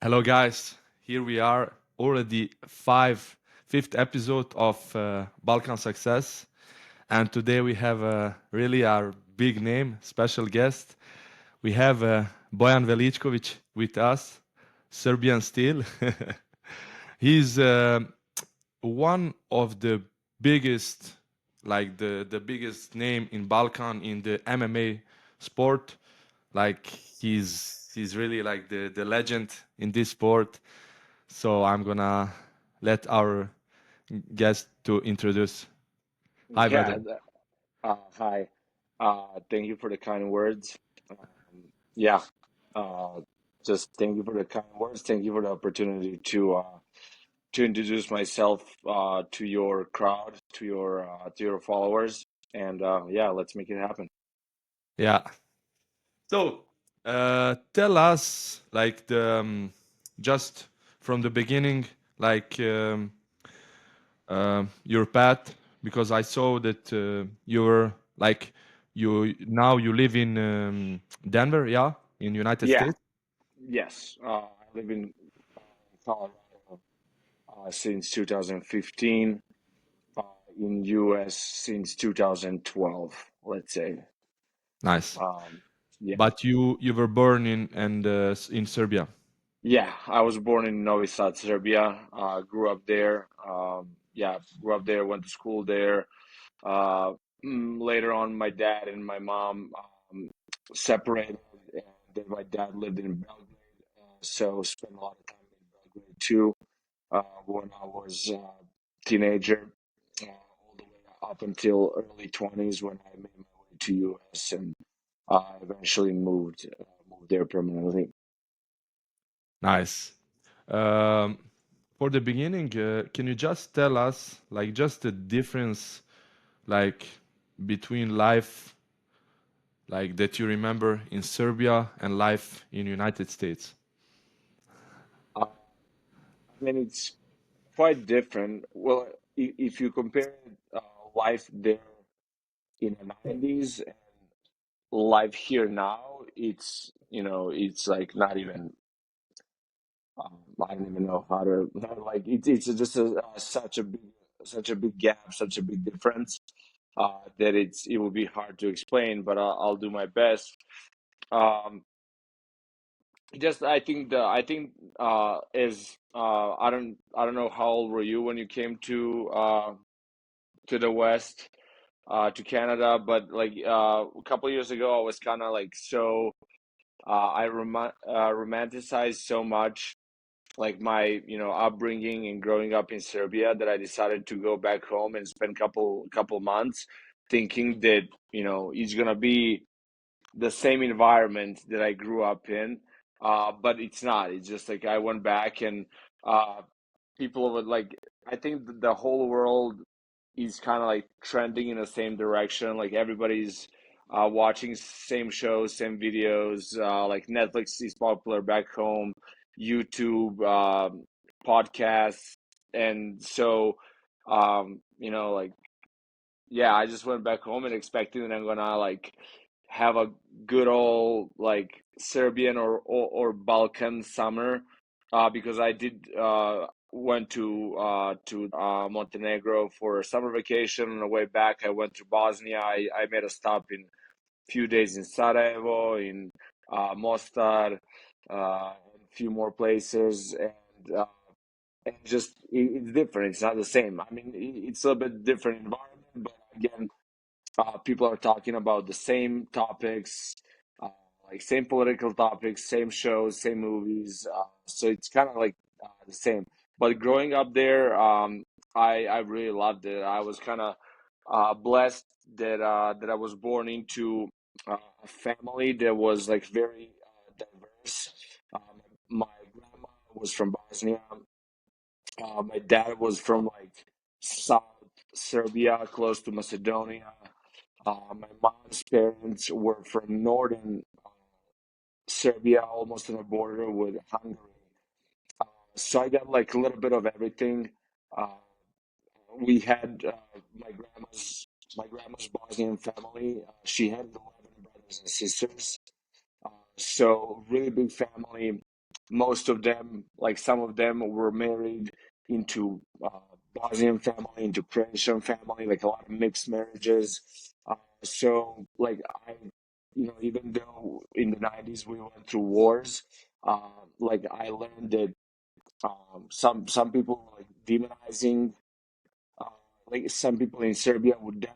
Hello, guys. Here we are, already fifth episode of Balkan Success, and today we have really our big name, special guest. We have Bojan Velickovic with us, Serbian still. He's one of the biggest, like the biggest name in Balkan in the MMA sport. Like he's really like the legend in this sport. So I'm gonna let our guest to introduce. Hi, Yeah, brother. hi. Thank you for the kind words. Yeah, uh, just thank you for the kind words. Thank you for the opportunity to introduce myself to your crowd, to your followers, and yeah, let's make it happen. Yeah. So tell us, like the just from the beginning, like your path, because I saw that you were like you live in Denver, yeah, in United Yeah, States. yes. I live in Colorado since 2015. Uh, in US since 2012. Let's say. Nice. Um, yeah. But you were born in Serbia. Yeah, I was born in Novi Sad, Serbia. Grew up there. Yeah, grew up there. Went to school there. Uh, Later on, my dad and my mom separated, and then my dad lived in Belgrade, so spent a lot of time in Belgrade too. When I was a teenager, all the way up until early 20s when I made my way to US and eventually moved there permanently. Nice. Um, for the beginning, can you just tell us, like, just the difference, like, between life, like, that you remember in Serbia and life in United States? Uh, I mean, it's quite different. Well, if you compare life there in the 90s and life here now, it's like not even, I don't even know how to, like, it's just such a big gap, such a big difference, that it will be hard to explain, but I'll do my best. Um, just I think is I don't know how old were you when you came to the West, to Canada, but like a couple of years ago, I was kind of like romanticized so much like my upbringing and growing up in Serbia that I decided to go back home and spend couple months, thinking that it's gonna be the same environment that I grew up in, but it's not. It's just like I went back and uh, people would like. I think the whole world is kind of like trending in the same direction. Like everybody's watching same shows, same videos. Like Netflix is popular back home, YouTube, podcasts, and so like yeah, I just went back home and expecting that I'm gonna like have a good old like Serbian or Balkan summer, because I did went to Montenegro for a summer vacation. On the way back, I went to Bosnia. I made a stop in few days in Sarajevo, in Mostar, a few more places, and just it's different. It's not the same. I mean, it's a bit different environment, but again, people are talking about the same topics, uh, like same political topics, same shows, same movies. So it's kind of like the same. But growing up there, I really loved it. I was kind of blessed that I was born into a family that was like very diverse. My grandma was from Bosnia. My dad was from like South Serbia, close to Macedonia. My mom's parents were from northern Serbia, almost on the border with Hungary. Uh, so I got like a little bit of everything. Uh, we had my grandma's Bosnian family. She had 11 brothers and sisters. So really big family. most of them, like some of them were married into Bosnian family, into Croatian family, like a lot of mixed marriages. So like I, even though in the 90s we went through wars, like I learned that some people were like demonizing, uh, like some people in Serbia would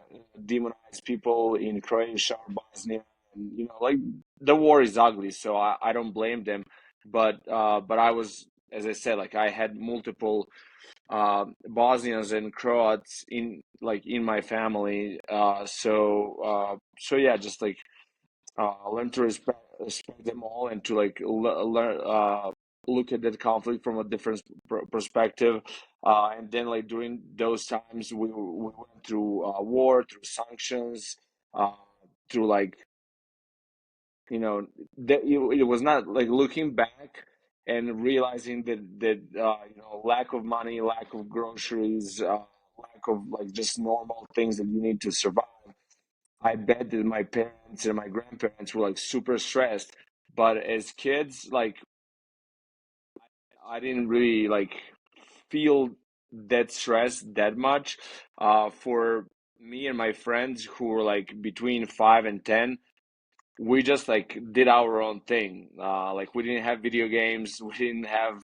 demonize people in Croatia or Bosnia, and like the war is ugly, so I don't blame them. But I was, as I said, like I had multiple Bosnians and Croats in my family, so yeah, just like learn to respect them all, and to like learn look at that conflict from a different perspective. And then like during those times we went through war, through sanctions, uh, through like that it was not like looking back and realizing that lack of money, lack of groceries, lack of like just normal things that you need to survive. I bet that my parents and my grandparents were like super stressed, but as kids, like I didn't really like feel that stress that much. For me and my friends who were like between 5 and 10, we just like did our own thing. Like we didn't have video games, we didn't have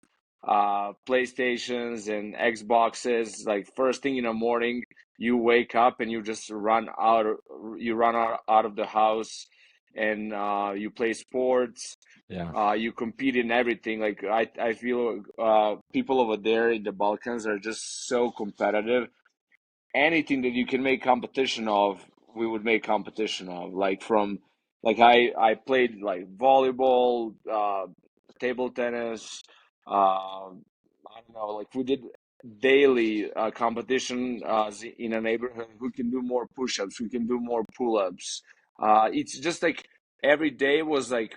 PlayStations and Xboxes. Like first thing in the morning, you wake up and you just run out of the house, and you play sports. Yeah. You compete in everything. Like I feel people over there in the Balkans are just so competitive. Anything that you can make competition of, we would make competition of. Like from like I played like volleyball, table tennis, I don't know, like we did daily competition in a neighborhood. Who can do more push-ups, who can do more pull-ups. It's just like every day was like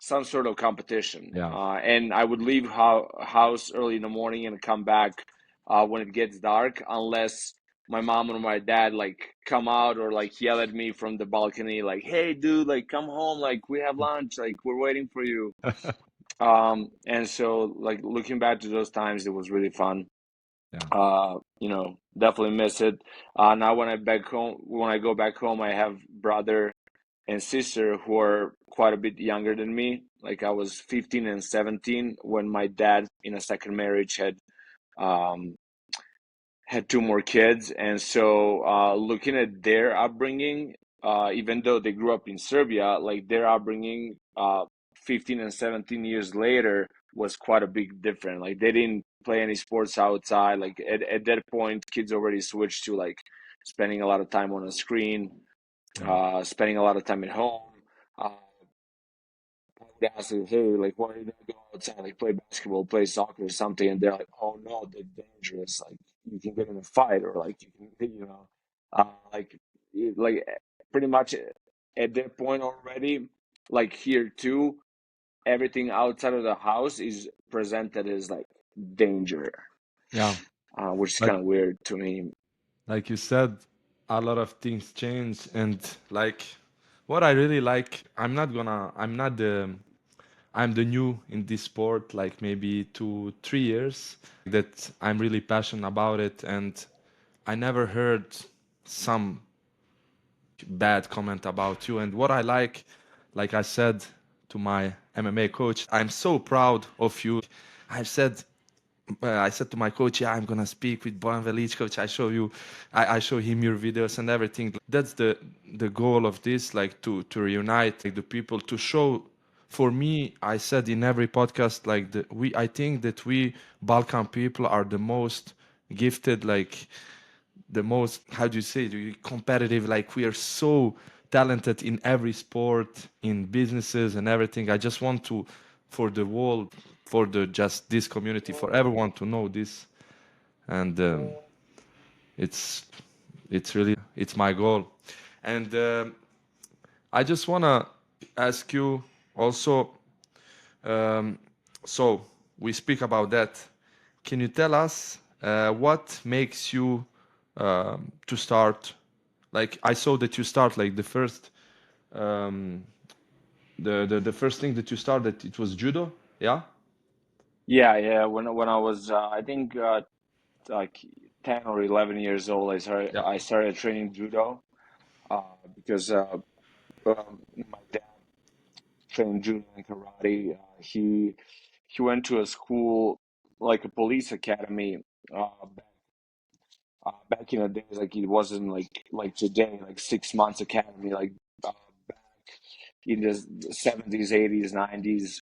some sort of competition. Yeah. And I would leave house early in the morning and come back when it gets dark, unless my mom or my dad like come out or like yell at me from the balcony, like, "Hey, dude, like come home, like we have lunch, like we're waiting for you." And so like looking back to those times, it was really fun. Yeah. Definitely miss it. Now when I go back home, I have brother and sister who are quite a bit younger than me. Like I was 15 and 17 when my dad, in a second marriage, um, had two more kids. And so looking at their upbringing, even though they grew up in Serbia, like their upbringing 15 and 17 years later was quite a big difference. Like they didn't play any sports outside. Like at that point, kids already switched to like spending a lot of time on a screen, Yeah. spending a lot of time at home. Uh, I would ask them, hey, like, why don't you go outside, like, play basketball, play soccer or something? And they're like, oh no, they're dangerous. Like, you can get in a fight, or like, you can, like, like pretty much at that point already, like here too, everything outside of the house is presented as like danger, Yeah. which is Like kind of weird to me. like you said, a lot of things change, and like what I really like, I'm the new in this sport, like maybe 2 3 years that I'm really passionate about it, and I never heard some bad comment about you. And what I like I said to my MMA coach, I'm so proud of you. I said I said to my coach, yeah, I'm gonna speak with Bojan Velickovic. I show him your videos and everything. That's the goal of this, like to reunite like the people, to show. For me, I said in every podcast, like I think that we Balkan people are the most gifted, like the most, how do you say it, competitive. Like we are so talented in every sport, in businesses and everything. I just want to, for the world, for the just this community, for everyone to know this. And it's really it's my goal. And I just want to ask you also, um, so we speak about that. Can you tell us what makes you to start? Like I saw that you start like the first, um, the first thing that you started, it was judo, yeah. Yeah. When I was I think like 10 or 11 years old, Yeah. I started training judo because my dad trained judo and karate. He went to a school like a police academy back in the days. Like it wasn't like today, like 6 months academy. Like back in the 70s, 80s, 90s,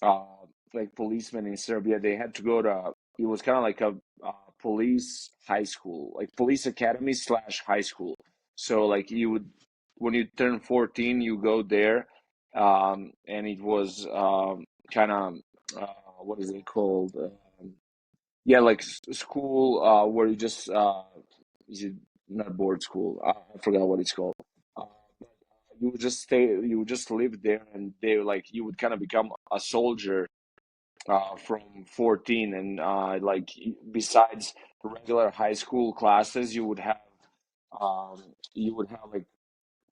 uh, like policemen in Serbia, they had to go to. It was kind of like a police high school, like police academy slash high school. So like you would, when you turn 14, you go there, and it was kind of what is it called? Yeah, like school where you just is it not board school? I forgot what it's called. But you would just stay, you would just live there, and they like you would kind of become a soldier from 14, and like besides regular high school classes, um, you would have like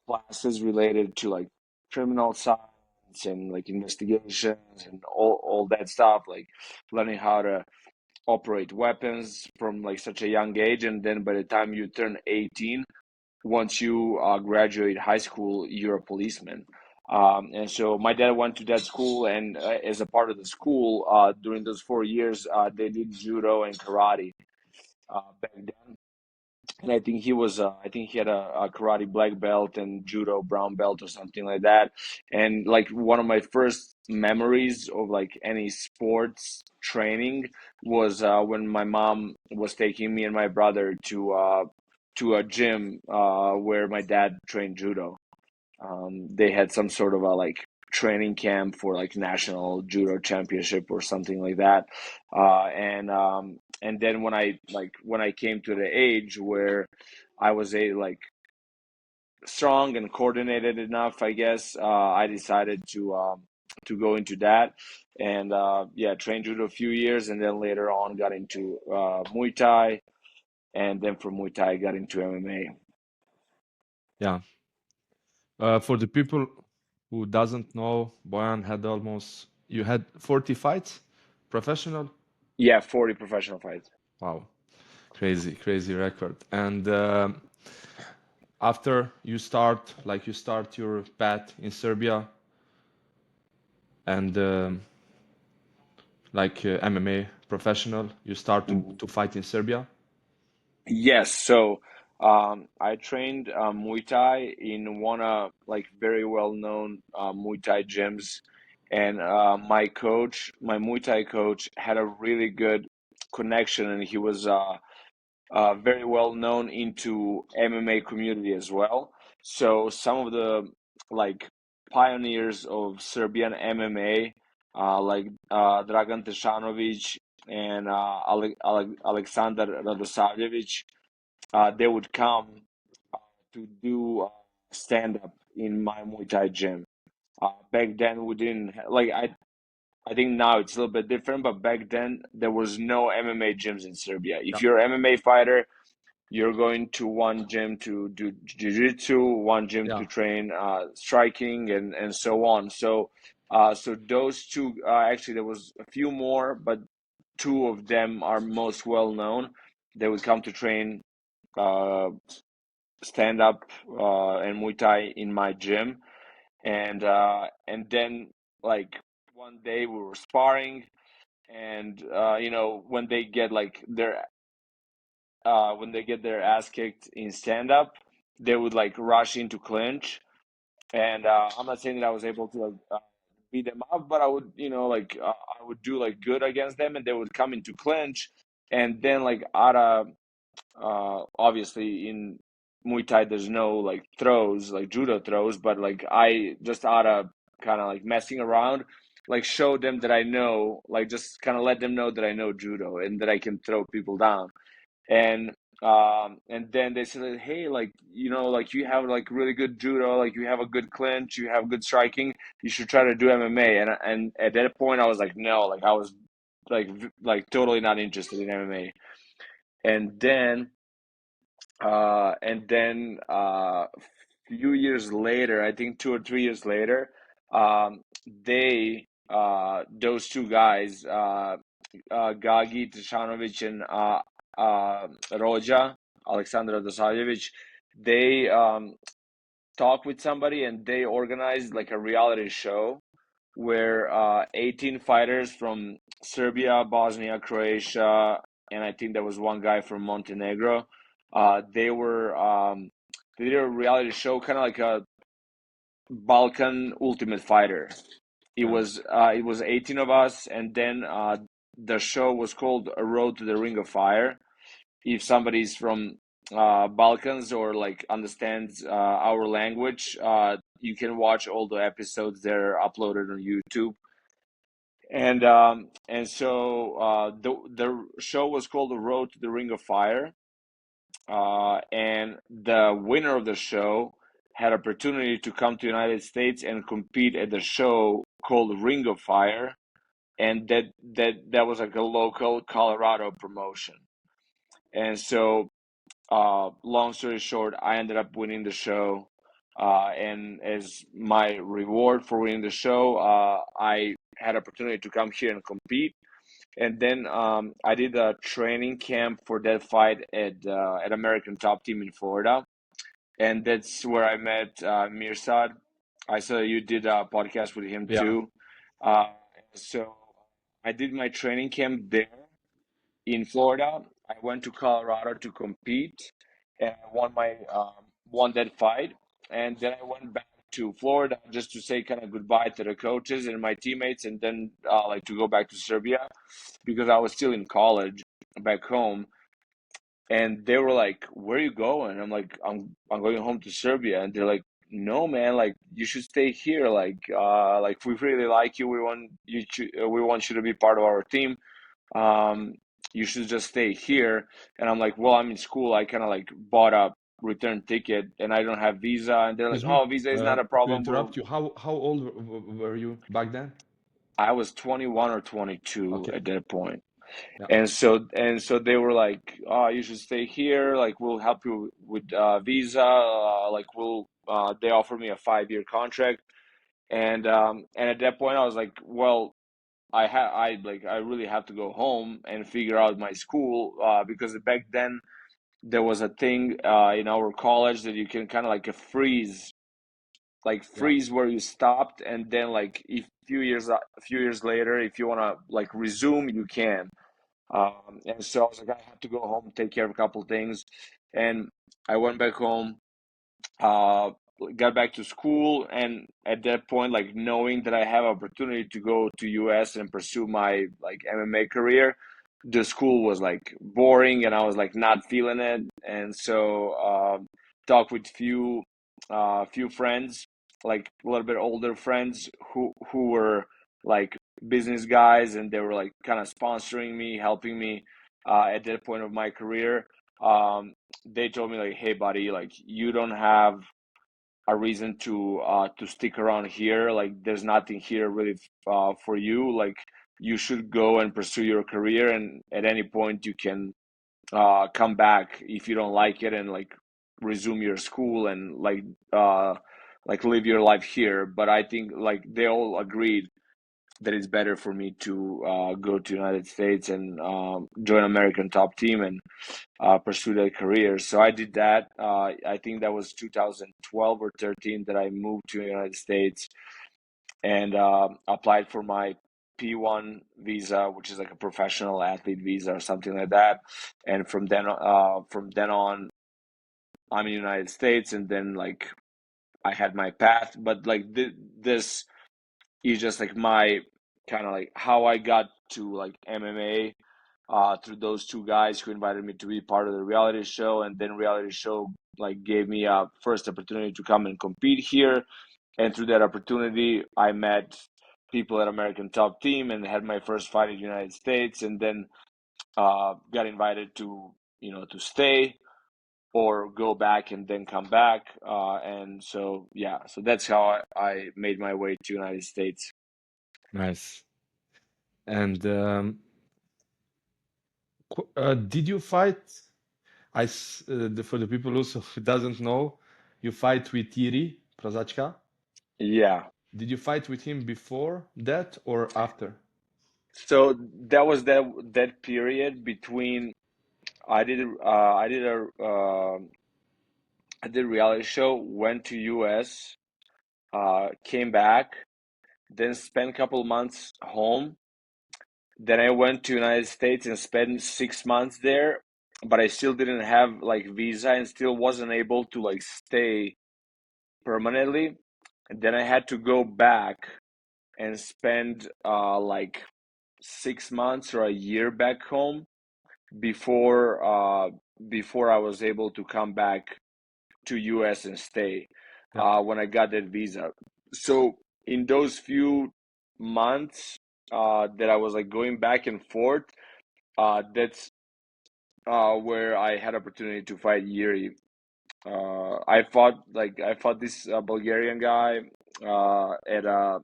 classes related to like criminal science and like investigations and all that stuff, like learning how to operate weapons from like such a young age. And then by the time you turn 18, once you graduate high school, you're a policeman. And so my dad went to that school, and as a part of the school, during those 4 years, they did judo and karate back then. And I think he had a karate black belt and judo brown belt or something like that. And like one of my first memories of like any sports training was when my mom was taking me and my brother to a gym where my dad trained judo. They had some sort of a like training camp for like national judo championship or something like that. And then when I came to the age where I was a like strong and coordinated enough, I guess, I decided to go into that. And yeah, trained judo a few years, and then later on got into Muay Thai, and then from Muay Thai got into MMA. Yeah. For the people who doesn't know, Boyan had almost you had 40 fights, professional. Yeah, 40 professional fights. Wow, crazy, crazy record. And after you start your path in Serbia and MMA professional, you start Mhm. to fight in Serbia. Yes, so I trained Muay Thai in one of like very well-known Muay Thai gyms, and my Muay Thai coach, had a really good connection, and he was very well known into MMA community as well. So some of the like pioneers of Serbian MMA, like Dragan Tešanović and Aleksandar Radosavljević, they would come to do stand up in my Muay Thai gym. Back then, we didn't like I think now it's a little bit different, but back then there was no MMA gyms in Serbia. Yeah, If you're an MMA fighter, you're going to one gym to do jiu-jitsu, one gym yeah, to train striking, and so on. So so those two, actually there was a few more, but two of them are most well known. They would come to train uh, stand up and Muay Thai in my gym, and then like one day we were sparring, and you know, when they get their ass kicked in stand up, they would like rush into clinch. And I'm not saying that I was able to like beat them up, but I would, you know, like I would do like good against them, and they would come into clinch, and then like out of obviously in Muay Thai there's no like throws like judo throws, but like I just out of kind of like messing around, like show them that I know, like just kind of let them know that I know judo and that I can throw people down. And then they said, hey, like, you know, like you have like really good judo, like you have a good clinch, you have good striking, you should try to do MMA. And at that point I was like, no, like I was like totally not interested in MMA. And then few years later, I think 2 or 3 years later, they those two guys Gagi Tishanovic and Roja, Alexandra Dosavljevic, they talked with somebody and they organized like a reality show where 18 fighters from Serbia, Bosnia, Croatia, and I think there was one guy from Montenegro. They did a reality show, kind of like a Balkan Ultimate Fighter. Yeah. It was 18 of us, and then the show was called A Road to the Ring of Fire. If somebody's from Balkans or like understands our language, you can watch all the episodes. They're uploaded on YouTube. And so the show was called The Road to the Ring of Fire, and the winner of the show had opportunity to come to United States and compete at the show called Ring of Fire, and that was like a local Colorado promotion. And so, long story short, I ended up winning the show. And as my reward for winning the show, I had opportunity to come here and compete. And then I did a training camp for that fight at American Top Team in Florida, and that's where I met Mirsad. I saw you did a podcast with him Yeah. too. Uh, so I did my training camp there in Florida. I went to Colorado to compete, and I won that fight. And then I went back to Florida just to say kind of goodbye to the coaches and my teammates, and then like to go back to Serbia because I was still in college back home. And they were like, "Where are you going?" I'm like, I'm going home to Serbia." And they're like, "No, man, like you should stay here. Like we really like you. We want you to be part of our team. Um, you should just stay here." And I'm like, "Well, I'm in school. I kind of like bought a return ticket and I don't have visa." And they're like, Excuse me, "Oh, visa is not a to problem. interrupt you. How old were you back then? I was 21 or 22 Okay. at that point. Yeah. And so they were like, "Oh, you should stay here. Like, we'll help you with visa. Like, we'll." They offered me a 5-year contract, and at that point, I was like, "Well, I really have to go home and figure out my school because back then there was a thing in our college that you can kind of like Yeah. freeze where you stopped, and then like if a few years later, if you want to like resume, you can." And so I was like, I have to go home, take care of a couple of things. And I went back home, uh, got back to school. And at that point, like knowing that I have opportunity to go to US and pursue my like MMA career, the school was like boring and I was like not feeling it. And so, talked with few friends, like a little bit older friends who were like business guys, and they were like kind of sponsoring me, helping me at that point of my career. They told me like, "Hey, buddy, like you don't have a reason to stick around here. Like, there's nothing here really for you. Like, you should go and pursue your career, and at any point you can come back if you don't like it and like resume your school and like live your life here." But I think like they all agreed that it's better for me to go to United States and join American Top Team and pursue that career. So I did that. I think that was 2012 or 13 that I moved to the United States and applied for my P1 visa, which is like a professional athlete visa or something like that. And from then on, I'm in the United States, and then like I had my path. But like this is just like my kind of like how I got to like MMA through those two guys who invited me to be part of the reality show, and then reality show like gave me a first opportunity to come and compete here, and through that opportunity, I met people at American Top Team and had my first fight in the United States, and then got invited to to stay or go back and then come back, and so yeah, so that's how I made my way to United States. Nice. And did you fight? For the people also who doesn't know, you fight with Iri Prozačka. Yeah. Did you fight with him before that or after? So that was that period between I did I did a reality show, went to US, came back, then spent a couple months home. Then I went to United States and spent 6 months there, but I still didn't have like visa and still wasn't able to like stay permanently. And then I had to go back and spend like 6 months or a year back home before before I was able to come back to US and stay Yeah, when I got that visa. So in those few months that I was like going back and forth, that's where I had opportunity to fight Yuri. I fought this Bulgarian guy at a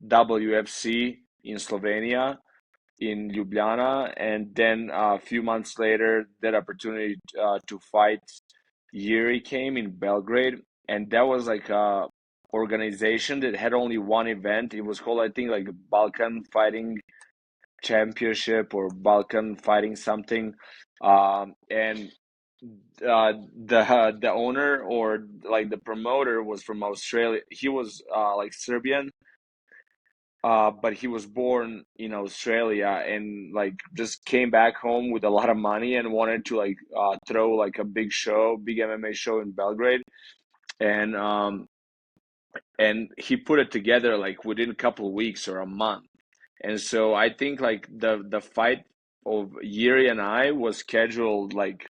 WFC in Slovenia in Ljubljana, and then a few months later, that opportunity to fight Yuri came in Belgrade, and that was like a organization that had only one event. It was called, I think, like Balkan Fighting Championship or Balkan Fighting something, and the owner or like the promoter was from Australia. He was like Serbian, but he was born in Australia and like just came back home with a lot of money and wanted to like throw like a big show, big MMA show in Belgrade, and he put it together like within a couple of weeks or a month. And so I think like the fight of Yuri and I was scheduled like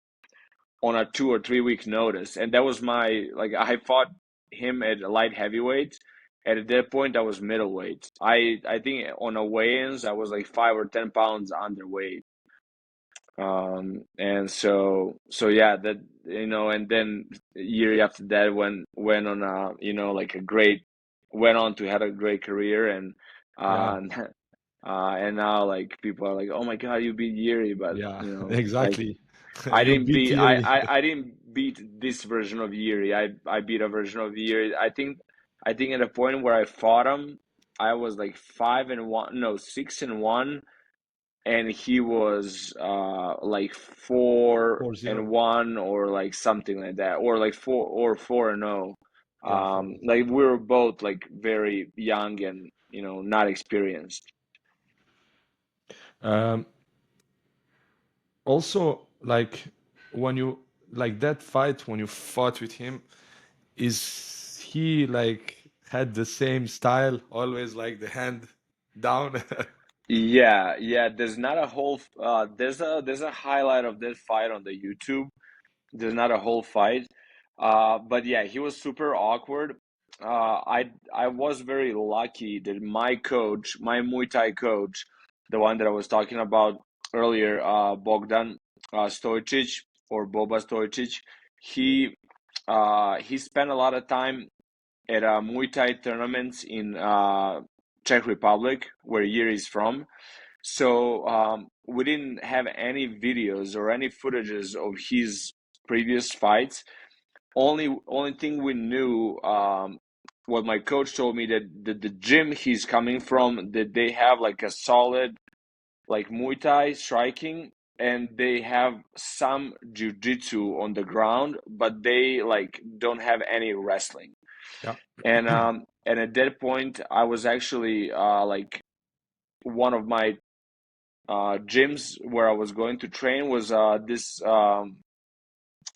on a 2 or 3 week notice, and that was my like I fought him at light heavyweight. And at that point, I was middleweight. I think on a weigh-ins, I was like 5 or 10 pounds underweight. And so yeah, that and then year after that, went on a like a great went on to had a great career, and yeah, uh, and now like people are like, oh my God, you beat Yuri, but yeah, like exactly. You beat Yuri. I didn't beat this version of Yuri. I beat a version of Yuri. I think at a point where I fought him, I was like 5-1, no, 6-1, and he was like four 4-0. and one or like something like that, or like 4-0. Yeah, 4. Like we were both like very young and not experienced. Um, Also, like when you like that fight when you fought with him, is he like had the same style, always like the hand down? Yeah, yeah. There's not a whole. There's a highlight of that fight on the YouTube. There's not a whole fight. But yeah, he was super awkward. I was very lucky that my coach, my Muay Thai coach, the one that I was talking about earlier, Bogdan Stojcic or Boba Stojcic, he spent a lot of time at Muay Thai tournaments in Czech Republic, where Yuri is from. So we didn't have any videos or any footages of his previous fights. Only thing we knew, what my coach told me, that the gym he's coming from, that they have like a solid like Muay Thai striking, and they have some jiu-jitsu on the ground, but they like don't have any wrestling. Yeah, And at that point, I was actually like one of my gyms where I was going to train was this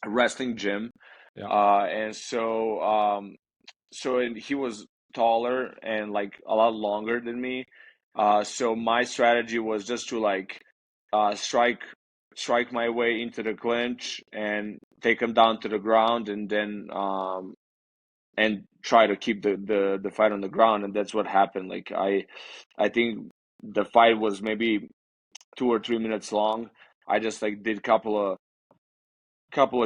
wrestling gym, yeah, and so he was taller and like a lot longer than me. So my strategy was just to like strike my way into the clinch and take him down to the ground, and then and try to keep the fight on the ground, and that's what happened. Like I think the fight was maybe 2 or 3 minutes long. I just like did couple of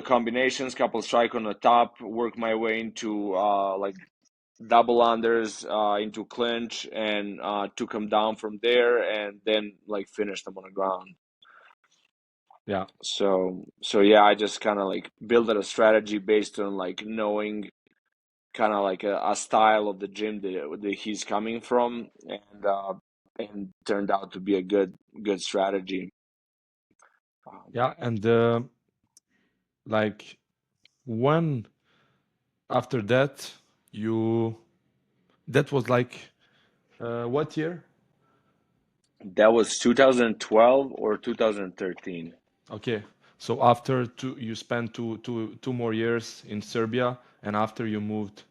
combinations, couple of strike on the top, work my way into like double unders into clinch, and took him down from there, and then like finished him on the ground. yeah, So yeah, I just kind of like built a strategy based on like knowing kind of like a style of the gym that he's coming from, and and turned out to be a good strategy. Um, Yeah, and like when after that you that was like what year? that was 2012 or 2013. Okay, so after you spent two more years in Serbia, and after you moved,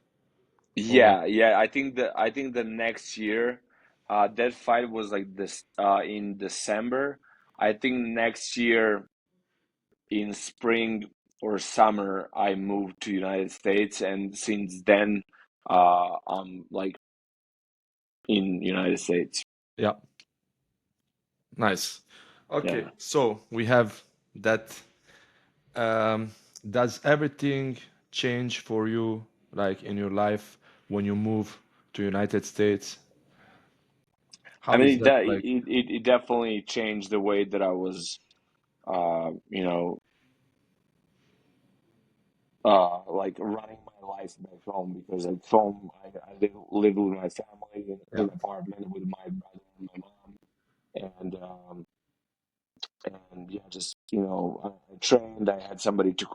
or Yeah. I think the next year, that fight was like this in December. I think next year in spring or summer, I moved to United States, and since then, I'm like in United States. yeah, nice. Okay, Yeah. so we have that. Um, does everything change for you, like in your life, when you move to United States? I How is mean, that that like? it definitely changed the way that I was, you know, like running my life back home, because at home I live with my family in Yeah, an apartment with my brother and my mom, and yeah, just I trained. I had somebody to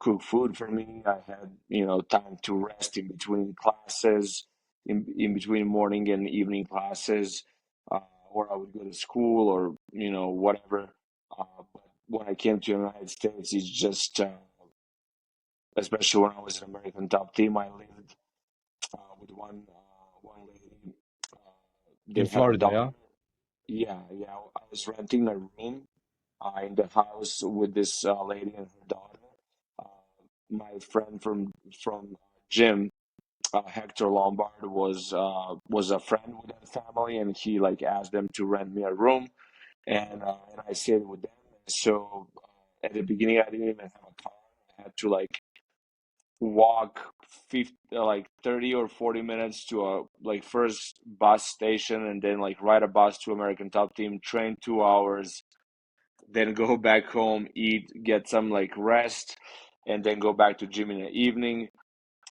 cook food for me. I had time to rest in between classes, in between morning and evening classes, uh, or I would go to school or whatever. But when I came to the United States, it's just especially when I was an American top team, I lived with one lady. in They had a Florida, daughter. yeah. Yeah. I was renting a room in the house with this lady and her daughter. Uh, my friend from gym, Hector Lombard, was a friend with that family, and he like asked them to rent me a room, and I stayed with them. So at the beginning, I didn't even have a car. I had to like walk 50, like 30 or 40 minutes to a like first bus station, and then like ride a bus to American Top Team, train 2 hours, then go back home, eat, get some like rest, and then go back to gym in the evening.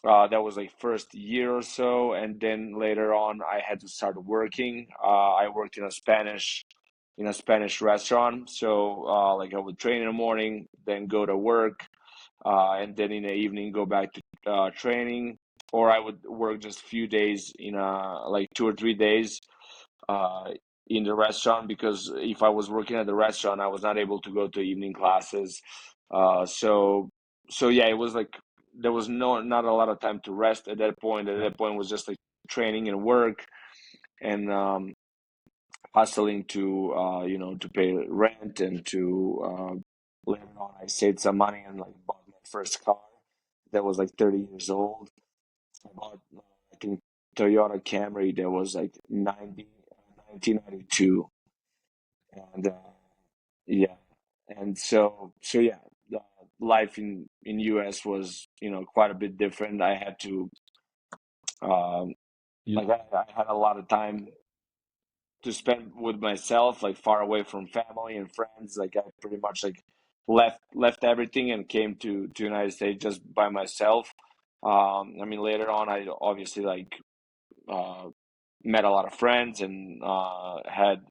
That was like first year or so, and then later on, I had to start working. I worked in a Spanish restaurant, so like I would train in the morning, then go to work, and then in the evening go back to training, or I would work just a few days in like 2 or 3 days uh, in the restaurant, because if I was working at the restaurant, I was not able to go to evening classes. So yeah, it was like there was not a lot of time to rest at that point. At Yeah. that point, it was just like training and work, and hustling to to pay rent, and to later on I saved some money and like bought my first car that was like 30 years old. I bought I think Toyota Camry that was like 1992, and yeah, and so yeah, the life in US was quite a bit different. I had to um, You, like I had a lot of time to spend with myself, like far away from family and friends. Like I pretty much like left everything and came to United States just by myself. I mean, later on, I obviously like uh, met a lot of friends, and had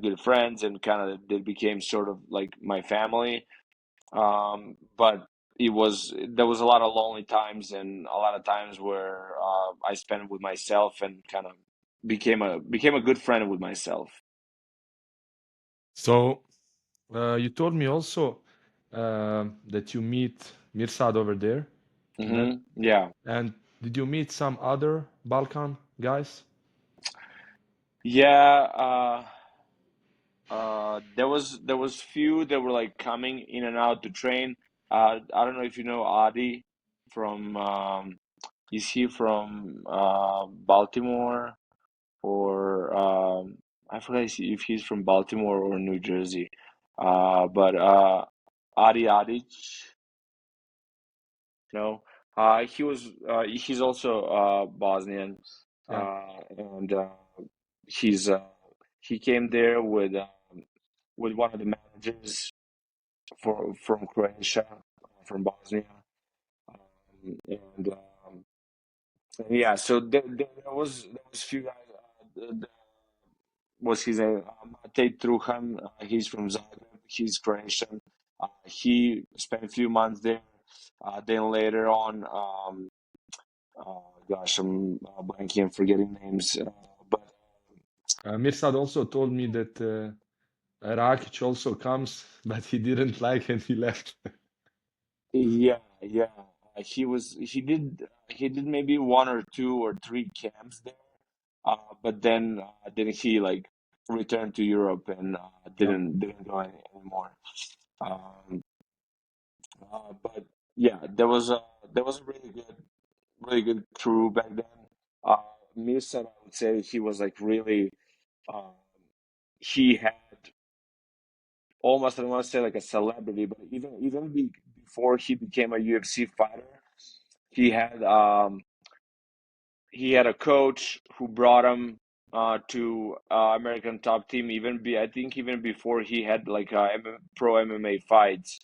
good friends, and kind of they became sort of like my family. But there was a lot of lonely times, and a lot of times where I spent with myself, and kind of became a good friend with myself. so you told me also that you meet Mirsad over there. You met, Yeah. and did you meet some other Balkan guys? Yeah. There was few that were like coming in and out to train. I don't know if you know Adi from is he from Baltimore, or I forgot if he's from Baltimore or New Jersey. But Adi Adic, no, he's also Bosnian, Ah, and he's he came there with one of the managers from Croatia, from Bosnia, and yeah. So there was few guys. what's his name? Mate Truhan. He's from Zagreb. He's Croatian. He spent a few months there. Then later on, gosh, I'm blanking and forgetting names. But Mirsad also told me that Rakic also comes, but he didn't like and he left. yeah, yeah, he did maybe one or two or three camps there. But then he like returned to Europe and Yeah, didn't go anymore. Um, but yeah, there was a really good crew back then. Uh, Mirsad, I would say he was like really uh, he had almost I don't want to say like a celebrity, but before he became a UFC fighter, he had um he had a coach who brought him to American Top Team. I think even before he had like pro MMA fights,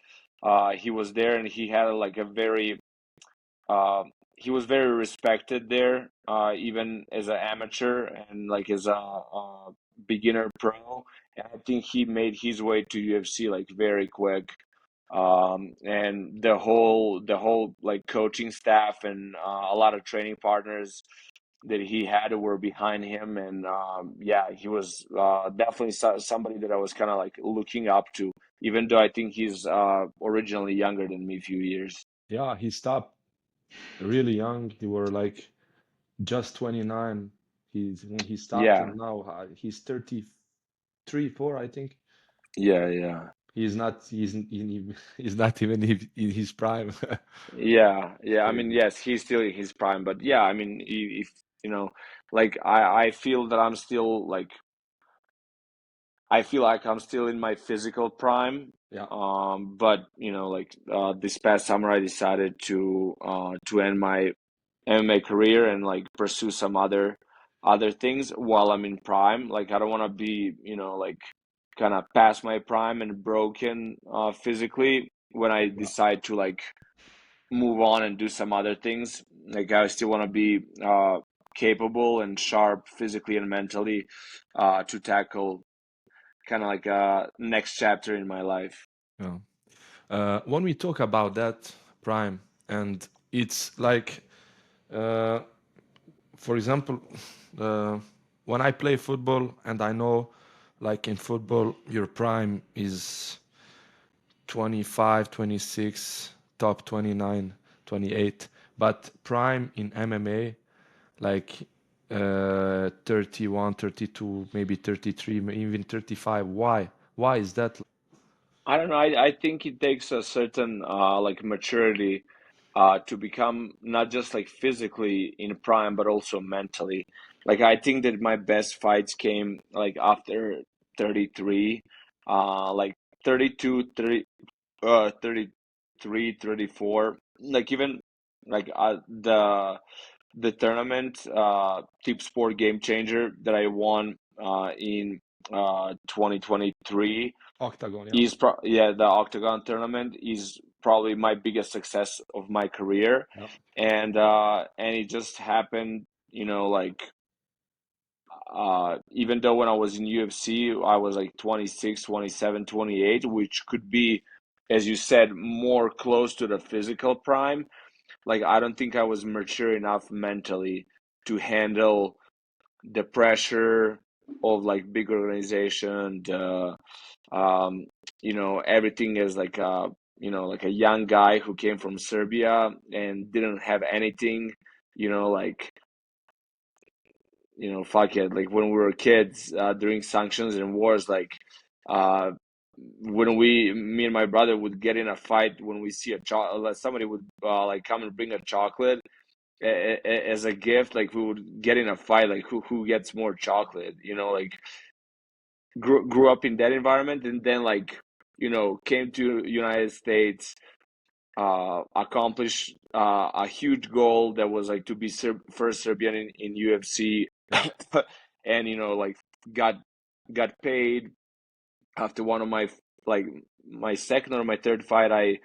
he was there and he had like a very uh, he was very respected there, even as an amateur and like as a beginner pro. And I think he made his way to UFC like very quick. And the whole like coaching staff and a lot of training partners that he had were behind him, and yeah, he was definitely somebody that I was kind of like looking up to, even though I think he's originally younger than me a few years. yeah, he stopped really young. He were like just 29. He's when he stopped, Yeah, and now he's 33, 4, I think. yeah, yeah, He's not even in his prime. yeah, It's yeah. I mean, crazy. yes, he's still in his prime, but yeah, I mean, if you know, like I feel that I feel like I'm still in my physical prime. Yeah, But like this past summer, I decided to end my MMA career and like pursue some other things while I'm in prime. Like I don't want to be, like kind of past my prime and broken physically when I yeah, decide to like move on and do some other things. Like I still want to be capable and sharp physically and mentally to tackle kind of like a next chapter in my life. yeah. When we talk about that prime, and it's like, uh, for example, uh, when I play football, and I know, like in football, your prime is 25, 26, top 29, 28. But prime in MMA, like 31, 32, maybe 33, even 35. Why? Why is that? I don't know. I think it takes a certain like maturity to become not just like physically in prime, but also mentally. Like I think that my best fights came like after 33, like 32, 33, 34. Like even like the tournament Tip Sport Game Changer that I won in 2023 Octagon, yeah. is yeah, the Octagon tournament is probably my biggest success of my career, Yeah. and it just happened, like even though when I was in UFC I was like 26, 27, 28, which could be, as you said, more close to the physical prime. Like I don't think I was mature enough mentally to handle the pressure of like big organization, um, everything is like like a young guy who came from Serbia and didn't have anything, like fuck it, like when we were kids during sanctions and wars, like uh, when me and my brother would get in a fight when we see a chocolate, somebody would like come and bring a chocolate as a gift, like we would get in a fight, like who gets more chocolate, like grew up in that environment, and then like came to United States, accomplished a huge goal that was like to be first Serbian in UFC, Yeah. and like got got paid after one of my like my second or my third fight. I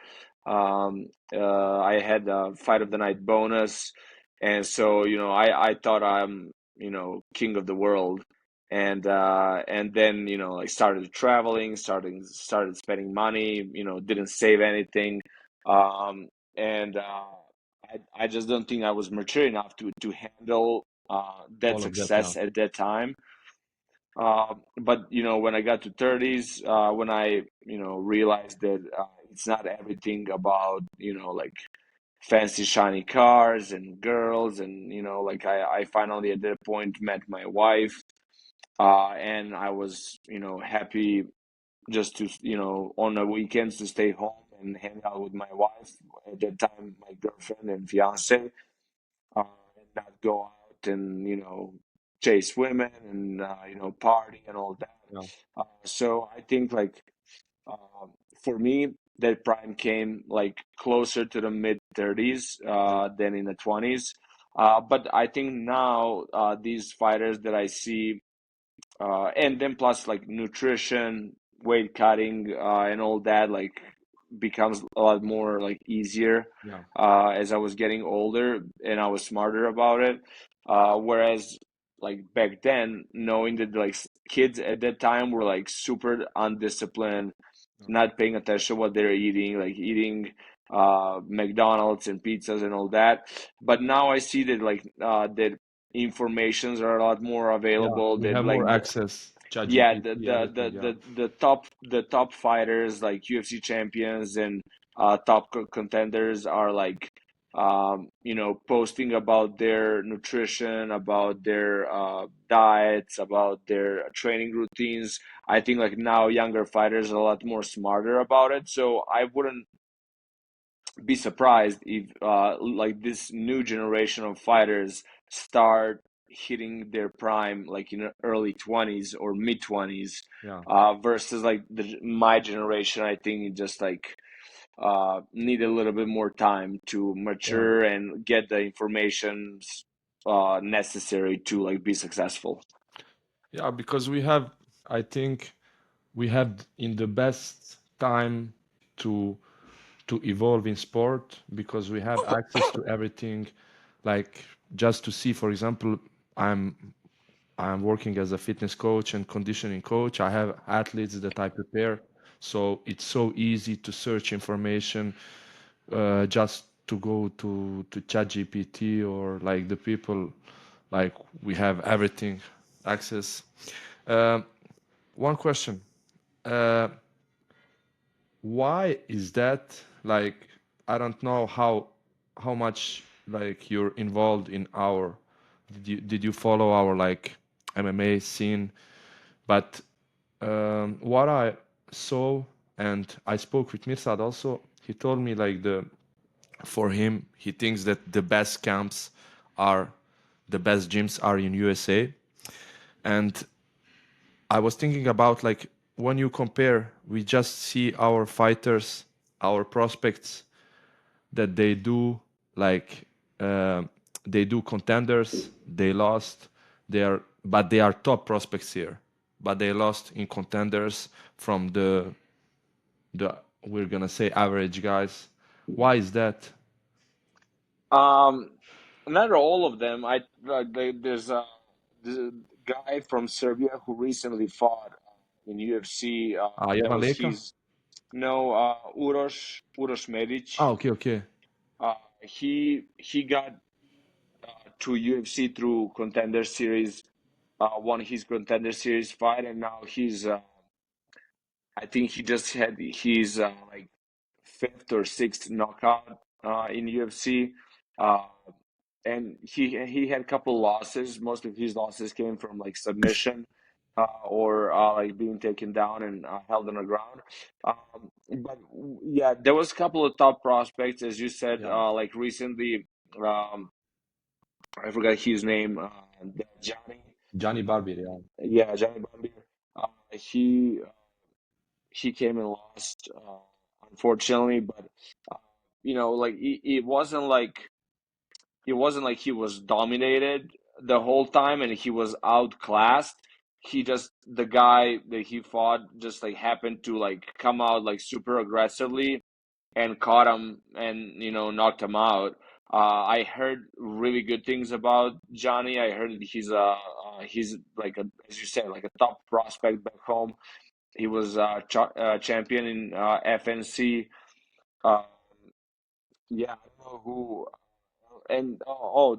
had a fight of the night bonus, and so I thought I'm king of the world. and then I started traveling, started spending money, didn't save anything, and I just don't think I was mature enough to handle that All of that, yeah. success at that time. But when I got to 30s, when I realized that it's not everything about like fancy shiny cars and girls, and like I finally at that point met my wife, and I was happy just to on the weekends to stay home and hang out with my wife, at that time my girlfriend and fiance, and not go out and chase women and party and all that. Yeah, So I think like for me that prime came like closer to the mid 30s yeah, than in the 20s. But I think now these fighters that I see, and then plus like nutrition, weight cutting, and all that like becomes a lot more like easier yeah, as I was getting older and I was smarter about it. Whereas like back then, knowing that like kids at that time were like super undisciplined, yeah, not paying attention what they're eating, like eating McDonald's and pizzas and all that. But now I see that like that informations are a lot more yeah. available. We That have more like access, yeah, ChatGPT, everything. Yeah, the top fighters like UFC champions and top contenders are like posting about their nutrition, about their diets, about their training routines. I think like now younger fighters are a lot more smarter about it. So I wouldn't be surprised if like this new generation of fighters start hitting their prime like in the early 20s or mid 20s, yeah, versus like my generation. I think just like need a little bit more time to yeah, mature and get the information necessary to like be successful. yeah. Because we have, I think, we have in the best time to evolve in sport because we have access to everything. Like just to see, for example, I'm I'm working as a fitness coach and conditioning coach. I have athletes that I prepare, so it's so easy to search information, just to go to ChatGPT or like the people, like we have everything access. Uh, One question: uh, why is that? Like, I don't know how much like you're involved in our. Did you follow our like MMA scene? But what I saw, and I spoke with Mirsad also, he told me like for him, he thinks that the best camps are the best gyms are in USA. And I was thinking about like when you compare, we just see our fighters, our prospects that they do like uh, they do contenders, they lost, but they are top prospects here, but they lost in contenders from the we're gonna say average guys. Why is that? Um, Not all of them. There's a guy from Serbia who recently fought in UFC. That Ivan was Leka? his no Uroš Medić. Okay, okay. He got to UFC through Contender Series, won his Contender Series fight, and now he's I think he just had his like fifth or sixth knockout in UFC. Uh, and he had a couple losses. Most of his losses came from like submission, or like being taken down and held on the ground. But yeah, there was a couple of top prospects, as you said. Yeah. Like recently, um, I forgot his name. Johnny, Gianni Barbieri, yeah. yeah, Johnny Bambier. He came and lost, unfortunately. But uh, like it wasn't like he was dominated the whole time and he was outclassed. He just the guy that he fought just like happened to like come out like super aggressively and caught him and knocked him out. I heard really good things about Johnny. I heard that he's like a, as you said, like a top prospect back home. He was champion in FNC. Uh, yeah, I don't know who. And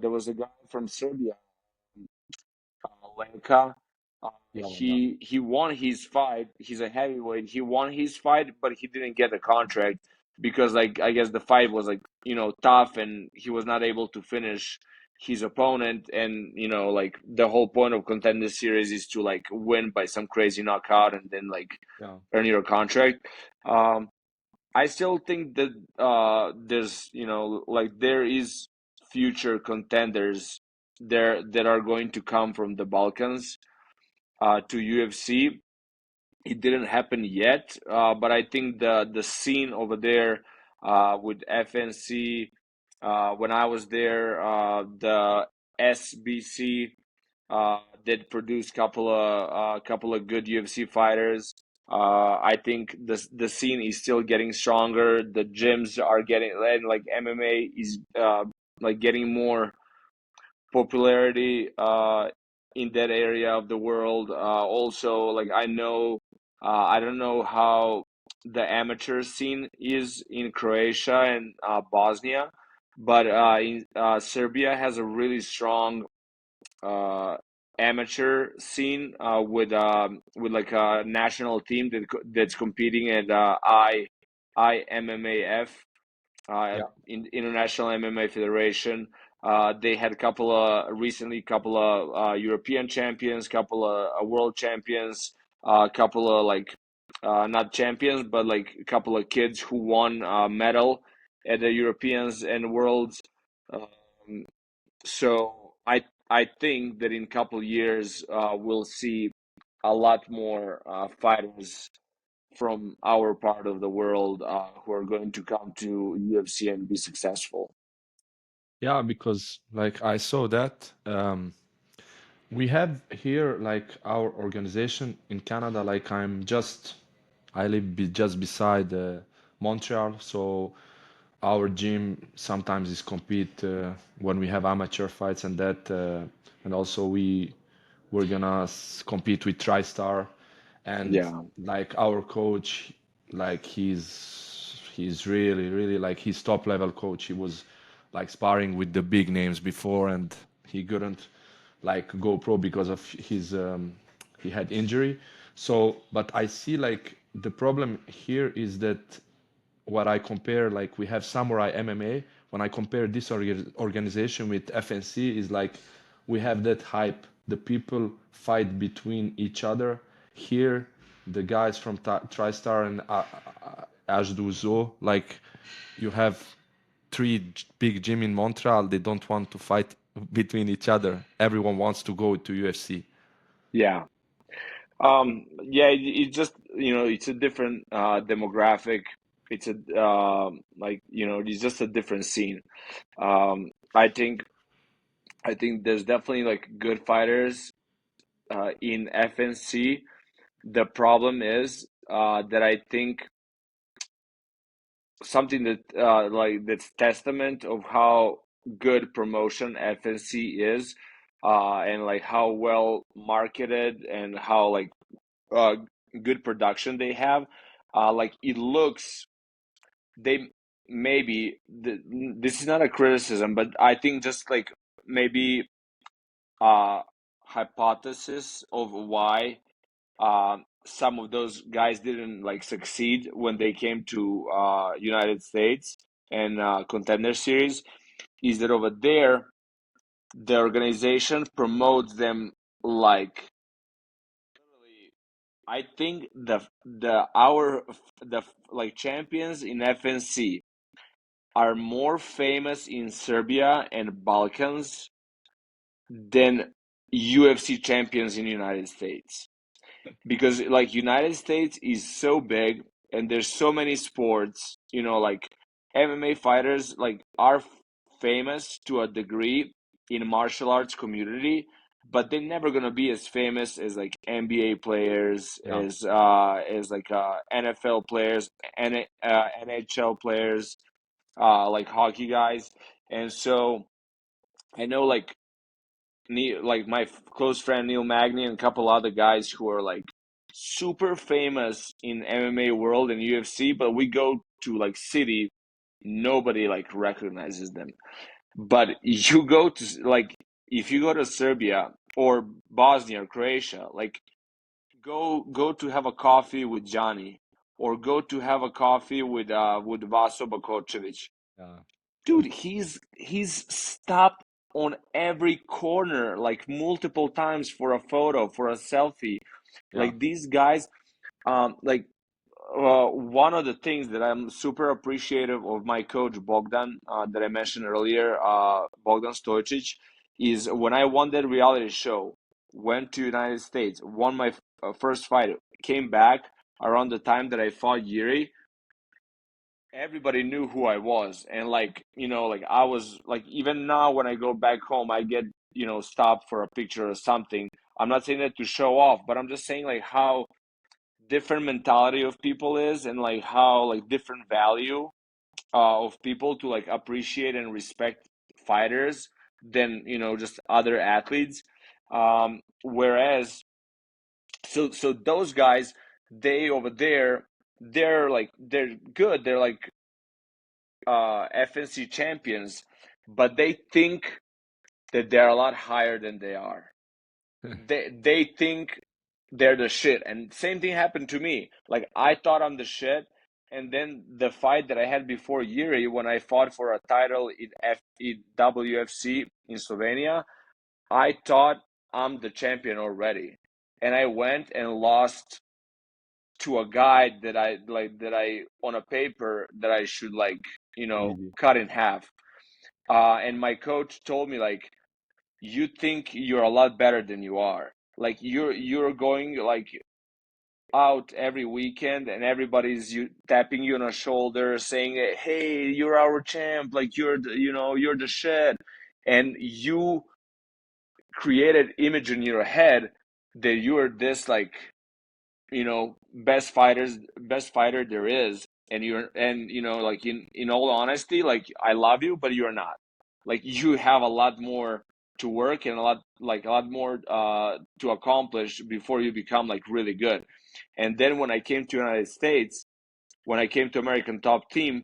there was a guy from Serbia, Lenka. Yeah, He won his fight. He's a heavyweight. He won his fight, but he didn't get a contract because, like, I guess the fight was like, tough, and he was not able to finish his opponent. And like the whole point of Contender Series is to like win by some crazy knockout and then like Yeah. earn your contract. Um, I still think that there's like there is future contenders there that are going to come from the Balkans to UFC. It didn't happen yet, but I think the scene over there with FNC, when I was there, the SBC did produce couple of good UFC fighters. I think the scene is still getting stronger. The gyms are getting, and like MMA is like getting more popularity in that area of the world. Also, like I don't know how the amateur scene is in Croatia and Bosnia, but in Serbia has a really strong uh, amateur scene with like a national team that's competing at IMMAF, yeah, International MMA Federation. They had a couple of European champions, couple of world champions, a couple of like not champions, but like a couple of kids who won medal at the Europeans and worlds. Um, so I think that in a couple years we'll see a lot more fighters from our part of the world who are going to come to UFC and be successful. Yeah, because like I saw that we have here like our organization in Canada. Like I live just beside Montreal, so our gym sometimes is compete when we have amateur fights and that, and also we're gonna compete with TriStar, and Yeah, like our coach, like he's really like he's top level coach. He was like sparring with the big names before, and he couldn't like go pro because of his he had injury. So, but I see like the problem here is that what I compare, like we have Samurai MMA. When I compare this organization with FNC, is like we have that hype. The people fight between each other. Here, the guys from TriStar and Ajduzo, like you have big gym in Montreal. They don't want to fight between each other. Everyone wants to go to UFC. yeah, yeah. It just it's a different demographic. It's a like it's just a different scene. Um, I think I think there's definitely like good fighters in FNC. The problem is that I think something that like that's testament of how good promotion FNC is, and like how well marketed and how like uh, good production they have. Like it looks they maybe this is not a criticism, but I think just like maybe uh hypothesis of why some of those guys didn't like succeed when they came to United States and Contender Series is that over there the organization promotes them like literally. I think the like champions in FNC are more famous in Serbia and Balkans than UFC champions in the United States. Because like United States is so big and there's so many sports, like MMA fighters like are famous to a degree in martial arts community, but they're never gonna be as famous as like NBA players, Yeah. as like NFL players, NHL players, like hockey guys. And so I know like like my close friend Neil Magny and a couple other guys who are like super famous in MMA world and UFC, but we go to like city, nobody like recognizes them. But you go to like if you go to Serbia or Bosnia or Croatia, like go to have a coffee with Johnny or go to have a coffee with Vaso Bakočević. Yeah. Dude, he's stopped on every corner like multiple times for a photo, for a selfie. Yeah. Like these guys, like one of the things that I'm super appreciative of my coach Bogdan that I mentioned earlier, Bogdan Stojcic, is when I won that reality show, went to United States, won my first fight, came back around the time that I fought Yuri. Everybody knew who I was, and like like I was like even now when I go back home, I get stopped for a picture or something. I'm not saying that to show off, but I'm just saying like how different mentality of people is and like how like different value of people to like appreciate and respect fighters than just other athletes. Whereas so those guys, they over there, they're good, they're like FNC champions, but they think that they're a lot higher than they are. They think they're the shit. And same thing happened to me. Like I thought I'm the shit, and then the fight that I had before Yuri, when I fought for a title in WFC in Slovenia, I thought I'm the champion already, and I went and lost to a guy that I on a paper that I should like Easy. cut in half. And my coach told me like, you think you're a lot better than you are. Like you're going like out every weekend and everybody's tapping you on the shoulder saying, hey, you're our champ, like you're the shit. And you created image in your head that you're this like best fighter there is, and like in all honesty, like I love you, but you're not. Like you have a lot more to work and a lot more to accomplish before you become like really good. And then when I came to United States, when I came to American Top Team,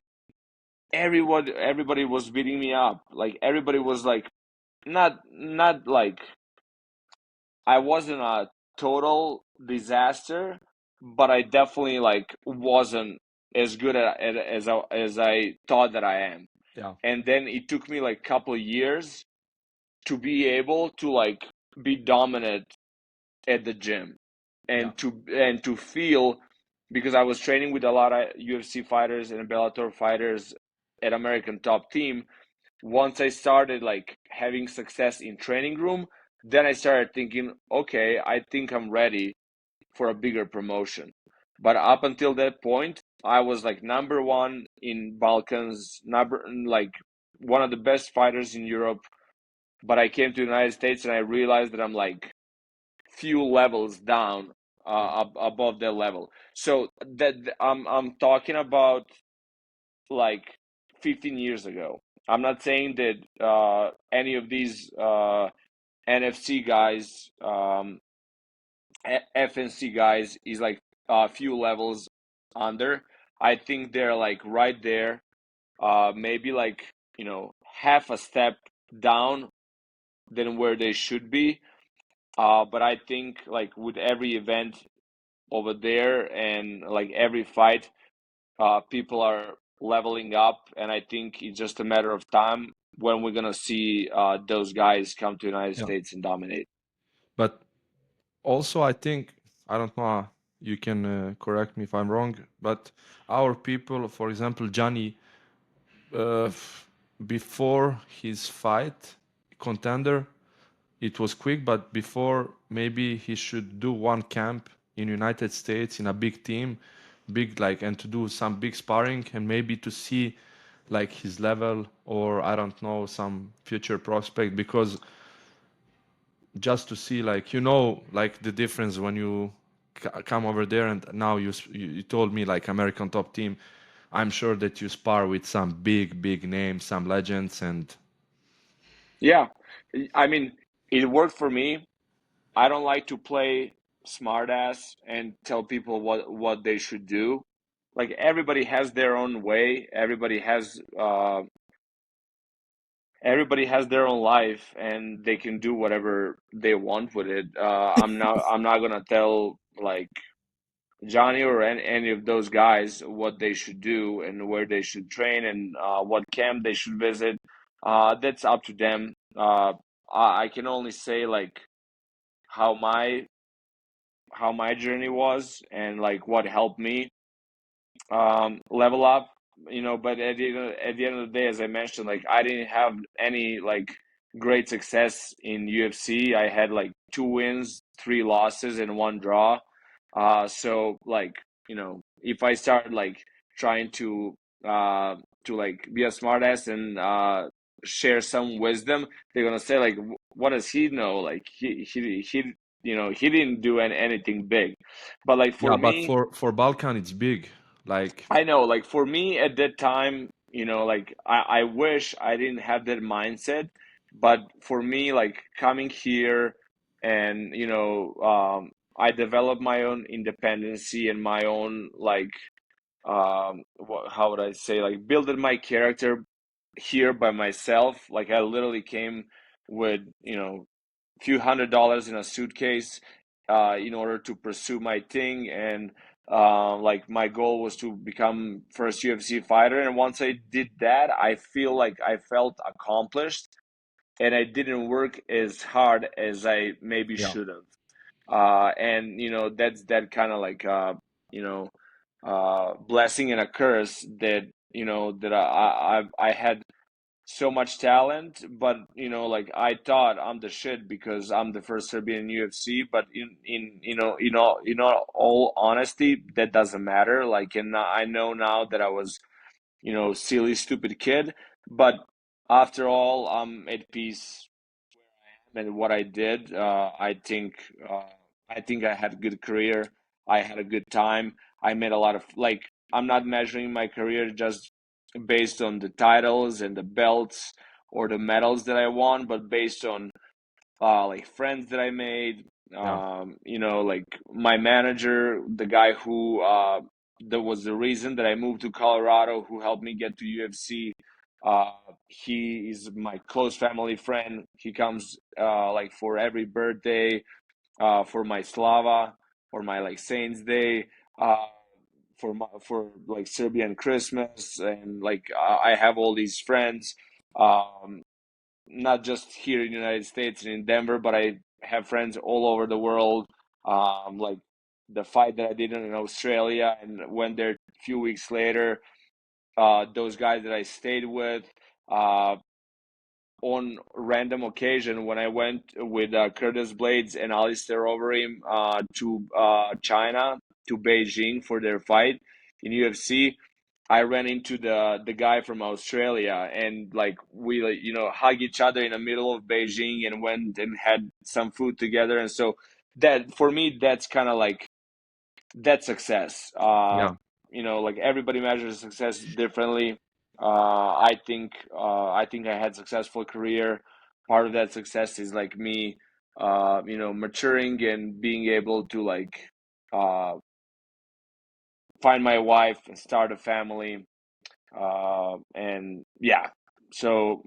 everybody was beating me up. Like everybody was like, not like I wasn't a total disaster, but I definitely like wasn't as good as I thought that I am. Yeah. And then it took me like a couple of years to be able to like be dominant at the gym Yeah. and to feel, because I was training with a lot of UFC fighters and Bellator fighters at American Top Team. Once I started like having success in training room, then I started thinking, okay, I think I'm ready for a bigger promotion. But up until that point, I was like number one in Balkans, number like one of the best fighters in Europe. But I came to the United States and I realized that I'm like few levels down Yeah. above that level. So that I'm talking about like 15 years ago. I'm not saying that any of these NFC guys, FNC guys is like a few levels under. I think they're like right there, maybe like, half a step down than where they should be. But I think like with every event over there and like every fight, people are leveling up, and I think it's just a matter of time when we're gonna see those guys come to the United Yeah. States and dominate. But also, I think, I don't know, you can correct me if I'm wrong, but our people, for example, Johnny, uh, before his fight, Contender, it was quick, but before maybe he should do one camp in United States in a big team, big like, and to do some big sparring and maybe to see like his level, or I don't know, some future prospect, because just to see like like the difference when you come over there, and now you told me like American Top Team. I'm sure that you spar with some big names, some legends, and Yeah, I mean, it worked for me. I don't like to play smartass and tell people what they should do. Like everybody has their own way. Everybody has their own life, and they can do whatever they want with it. I'm not gonna tell like Johnny or any of those guys what they should do and where they should train and what camp they should visit. That's up to them. I can only say like how my journey was and like what helped me level up, but at the end of the day, as I mentioned, like I didn't have any like great success in UFC. I had like 2 wins, 3 losses, and 1 draw. So like, if I start like trying to like be a smartass and share some wisdom, they're gonna say like, what does he know? Like he didn't do anything big. But like for yeah, but me, for Balkan it's big. Like I know, like for me at that time, like I wish I didn't have that mindset, but for me, like coming here and I developed my own independency and my own like how would I say, like building my character here by myself. Like I literally came with few $100s in a suitcase in order to pursue my thing, and like my goal was to become first UFC fighter. And once I did that, I feel like I felt accomplished, and I didn't work as hard as I maybe Yeah. should have. And that's that kind of like you know blessing and a curse that I had so much talent, but like I thought I'm the shit because I'm the first Serbian in UFC. But all honesty, that doesn't matter. Like, and I know now that I was silly, stupid kid, but after all, I'm at peace and what I did. Uh, I think I had a good career. I had a good time. I made a lot of like. I'm not measuring my career just based on the titles and the belts or the medals that I won, but based on like friends that I made. yeah, Like my manager, the guy who that was the reason that I moved to Colorado, who helped me get to UFC. Uh, he is my close family friend. He comes like for every birthday, for my Slava, for my like Saints Day, uh, for like Serbian Christmas, and like I have all these friends. Um, Not just here in the United States and in Denver, but I have friends all over the world. Like the fight that I did in Australia and went there a few weeks later. Those guys that I stayed with. Uh, on random occasion when I went with Curtis Blades and Alistair Overeem to China, to Beijing for their fight in UFC. I ran into the guy from Australia, and like we like, hug each other in the middle of Beijing and went and had some food together. And so that for me, that's kind of like that's success. yeah. Like everybody measures success differently. I think I had a successful career. Part of that success is like me, maturing and being able to like uh, find my wife and start a family. And yeah, so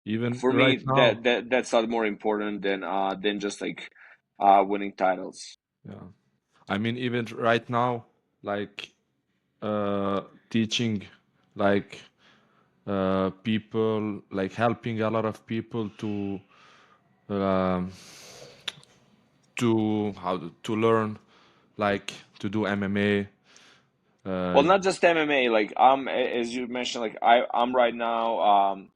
Even for right me, now, that's not more important than just like winning titles. yeah. I mean, even right now, like teaching, like people, like helping a lot of people um, to to learn, like to do MMA. Well, Uh, not just MMA. Like as you mentioned, like I'm right now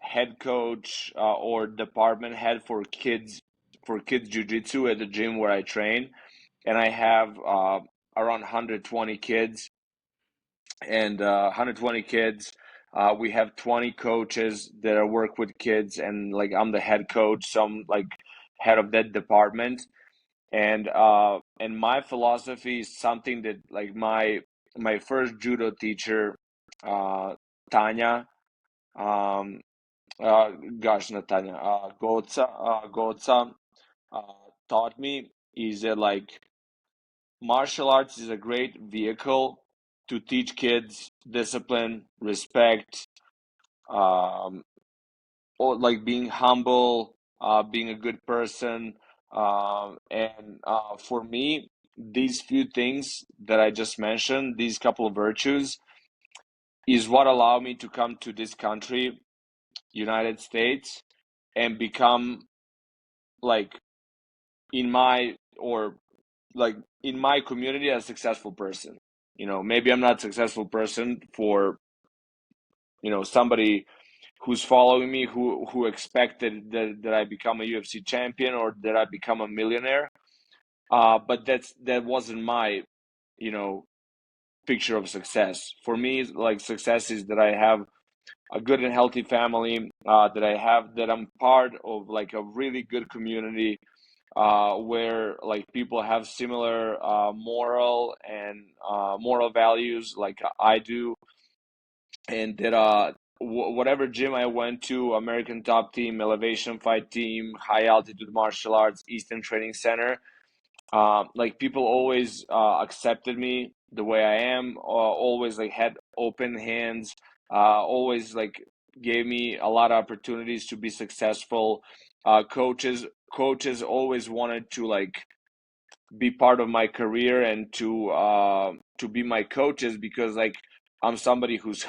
head coach or department head for kids jiu-jitsu at the gym where I train, and I have around 120 kids, and 120 kids. We have 20 coaches that are work with kids, and like I'm the head coach, so I'm like head of that department. And my philosophy is something that like my first judo teacher, Tanya, um, gosh, not Tanya, Goza, uh, taught me is that like martial arts is a great vehicle to teach kids discipline, respect, um, or like being humble, being a good person. And for me, these few things that I just mentioned, these couple of virtues, is what allowed me to come to this country, United States, and become like in my or like in my community a successful person. Maybe I'm not a successful person for somebody who's following me who expected that I become a UFC champion or that I become a millionaire. But that wasn't my you know picture of success. For me, like success is that I have a good and healthy family, that I'm part of like a really good community, where like people have similar moral values like I do, and that whatever gym I went to, American Top Team, Elevation Fight Team, High Altitude Martial Arts, Eastern Training Center, like people always accepted me the way I am, always like had open hands, always like gave me a lot of opportunities to be successful. Coaches always wanted to like be part of my career and to be my coaches, because like I'm somebody who's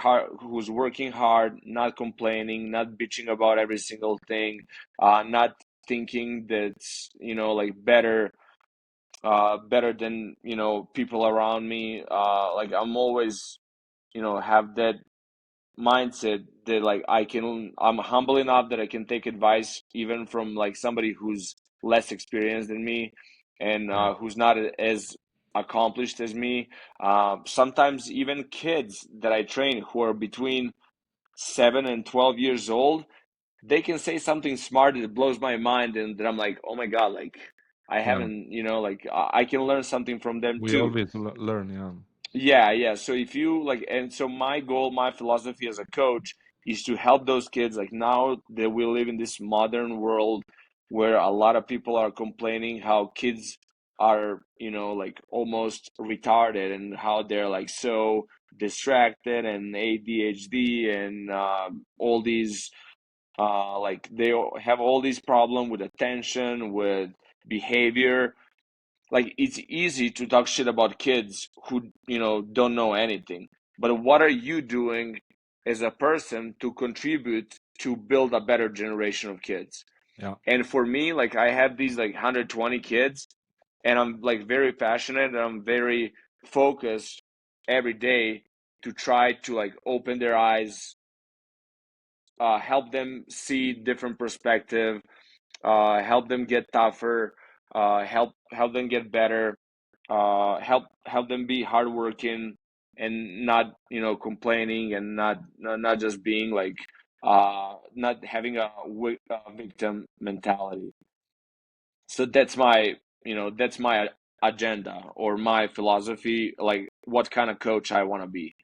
working hard, not complaining, not bitching about every single thing, not thinking that's like better than people around me. Like I'm always have that mindset that like I'm humble enough that I can take advice even from like somebody who's less experienced than me, and Yeah. who's not as accomplished as me. Sometimes even kids that I train who are between 7 and 12 years old, they can say something smart that blows my mind, and that I'm like, oh my God, like I Yeah. haven't, like I can learn something from them We too. always learn. Yeah. Yeah. So if you like, and so my goal, my philosophy as a coach is to help those kids. Like now that we live in this modern world where a lot of people are complaining how kids are, like almost retarded, and how they're like so distracted and ADHD, and all these like they have all these problem with attention, with behavior. Like it's easy to talk shit about kids who don't know anything, but what are you doing as a person to contribute to build a better generation of kids? Yeah. And for me, like I have these like 120 kids, and I'm like very passionate, and I'm very focused every day to try to like open their eyes, help them see different perspective, help them get tougher, help them get better, help them be hardworking, and not complaining, and not just being like not having a victim mentality. So that's my agenda or my philosophy, like what kind of coach I want to be.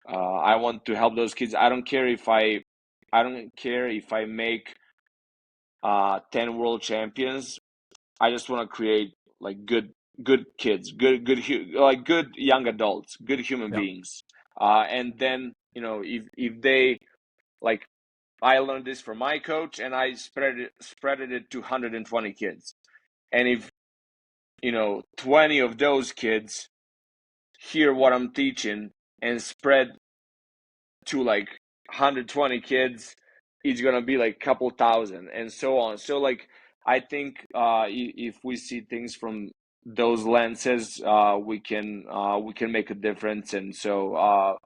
I want to help those kids. I don't care if I make 10 world champions. I just want to create like good kids, like good young adults, good human Yeah. beings. And then if they like, I learned this from my coach, and I spreaded it to 120 kids. And if 20 of those kids hear what I'm teaching and spread to like 120 kids, it's gonna be like a couple thousand, and so on. So like I think if we see things from those lenses, we can make a difference. And so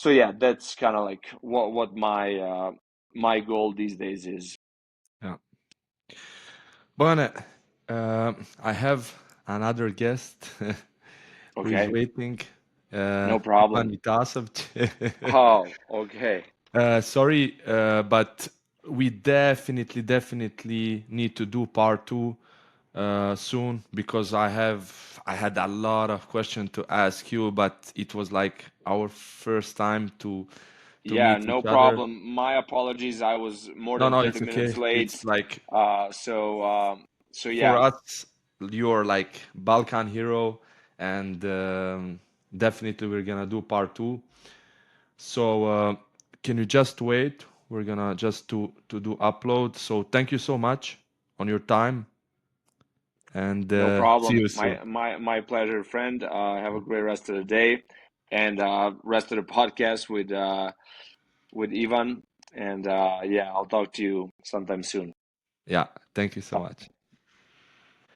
yeah, that's kind of like what my goal these days is. Yeah. But I have another guest who is Okay, waiting. no Ivan problem. Itasov. Oh, okay. Sorry, but we definitely need to do part two soon, because I had a lot of questions to ask you, but it was like our first time to Yeah, meet no each other. problem. My apologies. I was more No, than no, 30 it's minutes okay. It's late. like So for yeah, us, you're like Balkan hero, and definitely we're gonna do part two. So can you just wait? We're gonna just to do upload. So thank you so much on your time, and no see problem. you soon. My pleasure, friend. Have a great rest of the day and rest of the podcast with Ivan. And yeah, I'll talk to you sometime soon. Yeah, thank you so much.